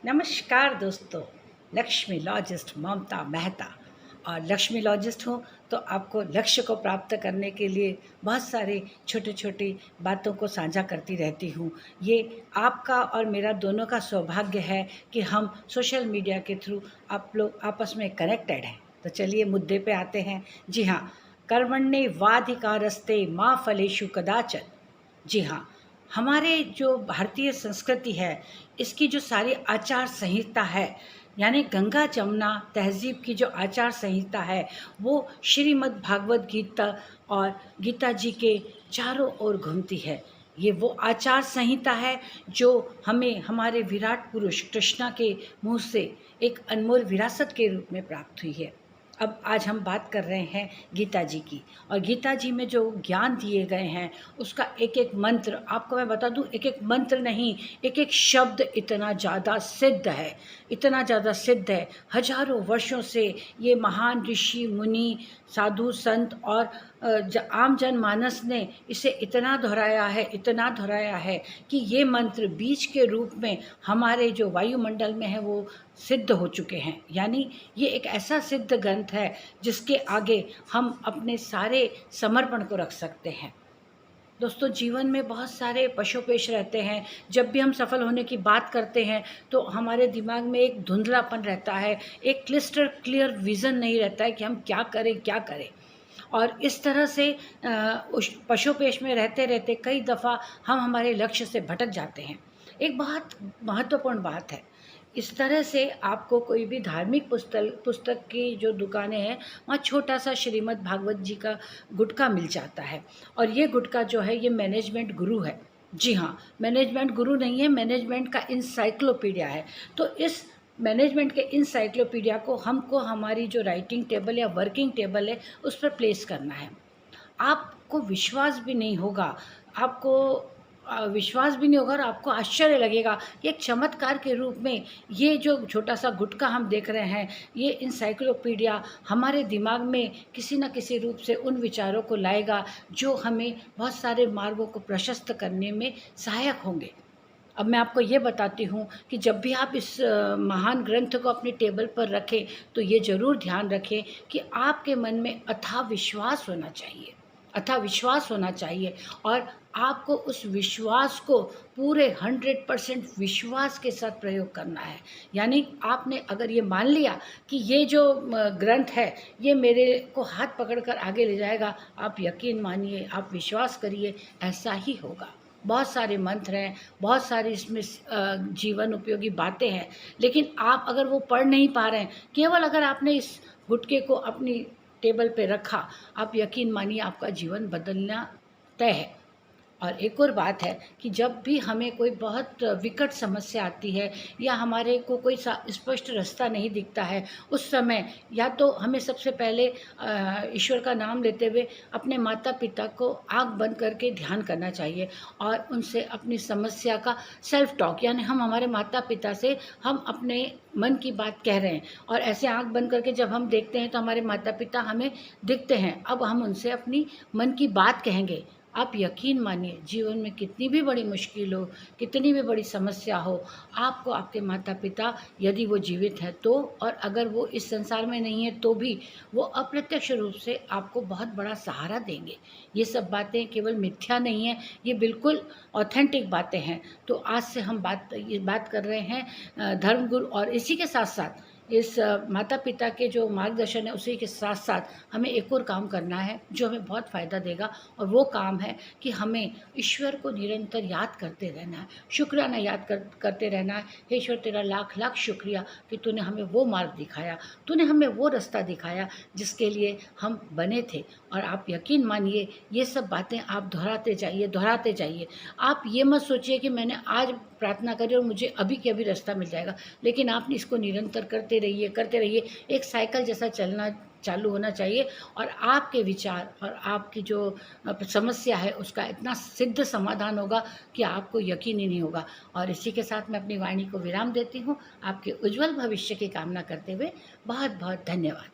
नमस्कार दोस्तों। लक्ष्मी लॉजिस्ट ममता मेहता। और लक्ष्मी लॉजिस्ट हूँ तो आपको लक्ष्य को प्राप्त करने के लिए बहुत सारे छोटी छोटी बातों को साझा करती रहती हूँ। ये आपका और मेरा दोनों का सौभाग्य है कि हम सोशल मीडिया के थ्रू आप लोग आपस में कनेक्टेड हैं। तो चलिए मुद्दे पे आते हैं। जी हाँ, कर्मण्येवाधिकारस्ते मा फलेषु कदाचन। जी हाँ, हमारे जो भारतीय संस्कृति है, इसकी जो सारी आचार संहिता है, यानी गंगा जमुना तहज़ीब की जो आचार संहिता है, वो श्रीमद् भागवत गीता और गीता जी के चारों ओर घूमती है। ये वो आचार संहिता है जो हमें हमारे विराट पुरुष कृष्णा के मुँह से एक अनमोल विरासत के रूप में प्राप्त हुई है। अब आज हम बात कर रहे हैं गीता जी की, और गीता जी में जो ज्ञान दिए गए हैं उसका एक एक मंत्र आपको मैं बता दूं। एक एक मंत्र नहीं, एक एक शब्द इतना ज़्यादा सिद्ध है, इतना ज़्यादा सिद्ध है। हजारों वर्षों से ये महान ऋषि मुनि साधु संत और आम जनमानस ने इसे इतना दोहराया है, इतना दोहराया है कि ये मंत्र बीज के रूप में हमारे जो वायुमंडल में है वो सिद्ध हो चुके हैं। यानी ये एक ऐसा सिद्ध ग्रंथ है जिसके आगे हम अपने सारे समर्पण को रख सकते हैं। दोस्तों, जीवन में बहुत सारे पशोपेश रहते हैं। जब भी हम सफल होने की बात करते हैं तो हमारे दिमाग में एक धुंधलापन रहता है, एक क्लिस्टर क्लियर विज़न नहीं रहता है कि हम क्या करें क्या करें। और इस तरह से उस पशोपेश में रहते रहते कई दफ़ा हम हमारे लक्ष्य से भटक जाते हैं। एक बहुत महत्वपूर्ण बात है, इस तरह से आपको कोई भी धार्मिक पुस्तक की जो दुकानें हैं वहाँ छोटा सा श्रीमद् भागवत जी का गुटका मिल जाता है। और ये गुटका जो है ये मैनेजमेंट गुरु है। जी हाँ, मैनेजमेंट गुरु नहीं है, मैनेजमेंट का इंसाइक्लोपीडिया है। तो इस मैनेजमेंट के इंसाइक्लोपीडिया को हमको हमारी जो राइटिंग टेबल या वर्किंग टेबल है उस पर प्लेस करना है। आपको विश्वास भी नहीं होगा, आपको विश्वास भी नहीं होगा और आपको आश्चर्य लगेगा कि एक चमत्कार के रूप में ये जो छोटा सा गुटका हम देख रहे हैं, ये इंसाइक्लोपीडिया हमारे दिमाग में किसी न किसी रूप से उन विचारों को लाएगा जो हमें बहुत सारे मार्गों को प्रशस्त करने में सहायक होंगे। अब मैं आपको ये बताती हूँ कि जब भी आप इस महान ग्रंथ को अपनी टेबल पर रखें तो ये ज़रूर ध्यान रखें कि आपके मन में अथाह विश्वास होना चाहिए, अथाह विश्वास होना चाहिए। और आपको उस विश्वास को पूरे 100% विश्वास के साथ प्रयोग करना है। यानी आपने अगर ये मान लिया कि ये जो ग्रंथ है ये मेरे को हाथ पकड़कर आगे ले जाएगा, आप यकीन मानिए, आप विश्वास करिए, ऐसा ही होगा। बहुत सारे मंत्र हैं, बहुत सारी इसमें जीवन उपयोगी बातें हैं, लेकिन आप अगर वो पढ़ नहीं पा रहे हैं, केवल अगर आपने इस गुटके को अपनी टेबल पे रखा, आप यकीन मानिए आपका जीवन बदलना तय है। और एक और बात है कि जब भी हमें कोई बहुत विकट समस्या आती है या हमारे को कोई स्पष्ट रास्ता नहीं दिखता है, उस समय या तो हमें सबसे पहले ईश्वर का नाम लेते हुए अपने माता पिता को आँख बंद करके ध्यान करना चाहिए और उनसे अपनी समस्या का सेल्फ टॉक, यानी हम हमारे माता पिता से हम अपने मन की बात कह रहे हैं और ऐसे आँख बंद करके जब हम देखते हैं तो हमारे माता पिता हमें दिखते हैं। अब हम उनसे अपनी मन की बात कहेंगे। आप यकीन मानिए, जीवन में कितनी भी बड़ी मुश्किल हो, कितनी भी बड़ी समस्या हो, आपको आपके माता पिता यदि वो जीवित हैं तो, और अगर वो इस संसार में नहीं है तो भी वो अप्रत्यक्ष रूप से आपको बहुत बड़ा सहारा देंगे। ये सब बातें केवल मिथ्या नहीं है, ये बिल्कुल ऑथेंटिक बातें हैं। तो आज से हम ये बात कर रहे हैं धर्मगुरु, और इसी के साथ साथ इस माता पिता के जो मार्गदर्शन है उसी के साथ साथ हमें एक और काम करना है जो हमें बहुत फ़ायदा देगा, और वो काम है कि हमें ईश्वर को निरंतर याद करते रहना है, शुक्राना करते रहना है। हे ईश्वर, तेरा लाख लाख शुक्रिया कि तूने हमें वो मार्ग दिखाया, तूने हमें वो रास्ता दिखाया जिसके लिए हम बने थे। और आप यकीन मानिए, ये सब बातें आप दोहराते जाइए, दोहराते जाइए। आप ये मत सोचिए कि मैंने आज प्रार्थना करी और मुझे अभी के अभी रास्ता मिल जाएगा, लेकिन आप इसको निरंतर करते रहिए, करते रहिए। एक साइकिल जैसा चलना चालू होना चाहिए और आपके विचार और आपकी जो समस्या है उसका इतना सिद्ध समाधान होगा कि आपको यकीन ही नहीं होगा। और इसी के साथ मैं अपनी वाणी को विराम देती हूँ, आपके उज्जवल भविष्य की कामना करते हुए। बहुत बहुत धन्यवाद।